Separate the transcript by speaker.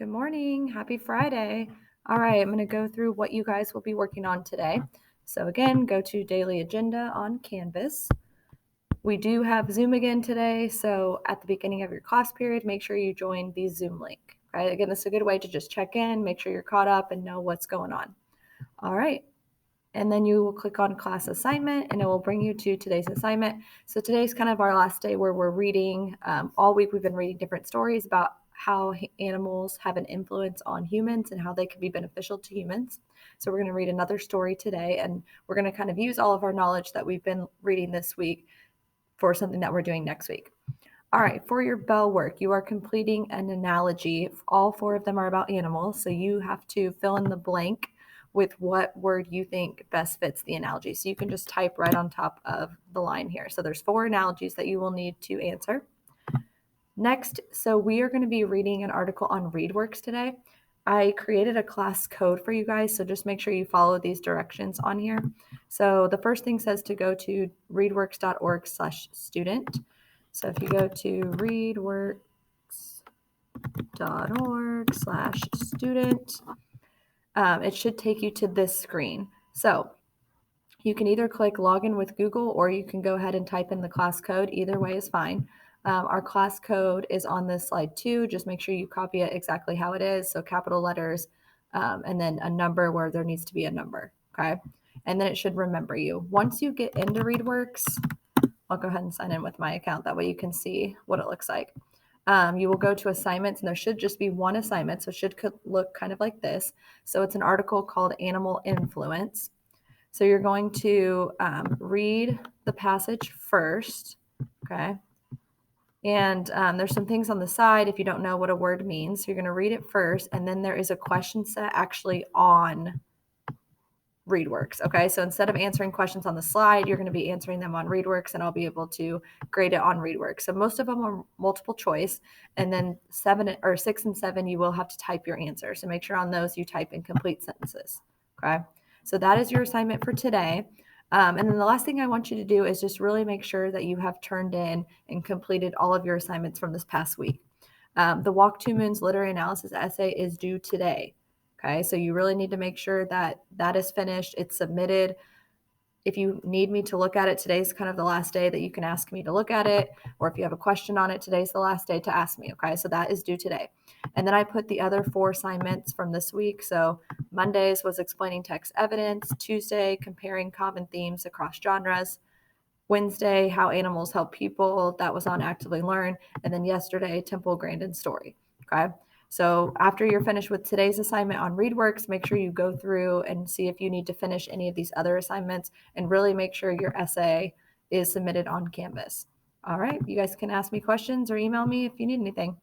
Speaker 1: Good morning. Happy Friday. All right, I'm going to go through what you guys will be working on today. So, again, go to daily agenda on Canvas. We do have Zoom again today. So, at the beginning of your class period, make sure you join the Zoom link. Right? Again, this is a good way to just check in, make sure you're caught up, and know what's going on. All right. And then you will click on class assignment and it will bring you to today's assignment. So today's kind of our last day where we're reading. All week we've been reading different stories about how animals have an influence on humans and how they can be beneficial to humans. So we're going to read another story today, and we're going to kind of use all of our knowledge that we've been reading this week for something that we're doing next week. All right, for your bell work, you are completing an analogy. All four of them are about animals, so you have to fill in the blank with what word you think best fits the analogy. So you can just type right on top of the line here. So there's four analogies that you will need to answer. Next, so we are going to be reading an article on ReadWorks today. I created a class code for you guys, so just make sure you follow these directions on here. So the first thing says to go to readworks.org/student. So if you go to readworks.org/student, it should take you to this screen. So you can either click login with Google or you can go ahead and type in the class code. Either way is fine. Our class code is on this slide too. Just make sure you copy it exactly how it is. So capital letters and then a number where there needs to be a number. Okay. And then it should remember you. Once you get into ReadWorks, I'll go ahead and sign in with my account. That way you can see what it looks like. You will go to assignments, and there should just be one assignment. So it should look kind of like this. So it's an article called Animal Influence. So you're going to read the passage first, okay? And there's some things on the side if you don't know what a word means. So you're going to read it first, and then there is a question set actually on ReadWorks, okay? So instead of answering questions on the slide, you're going to be answering them on ReadWorks, and I'll be able to grade it on ReadWorks. So most of them are multiple choice, and then 6 and 7, you will have to type your answer. So make sure on those you type in complete sentences, okay? So that is your assignment for today. And then the last thing I want you to do is just really make sure that you have turned in and completed all of your assignments from this past week. The Walk Two Moons literary analysis essay is due today. Okay, so you really need to make sure that that is finished, it's submitted. If you need me to look at it, today's kind of the last day that you can ask me to look at it, or if you have a question on it, today's the last day to ask me, okay? So that is due today. And then I put the other 4 assignments from this week. So Mondays was explaining text evidence, Tuesday, comparing common themes across genres, Wednesday, how animals help people, that was on Actively Learn, and then yesterday, Temple Grandin story, okay? So after you're finished with today's assignment on ReadWorks, make sure you go through and see if you need to finish any of these other assignments and really make sure your essay is submitted on Canvas. All right, you guys can ask me questions or email me if you need anything.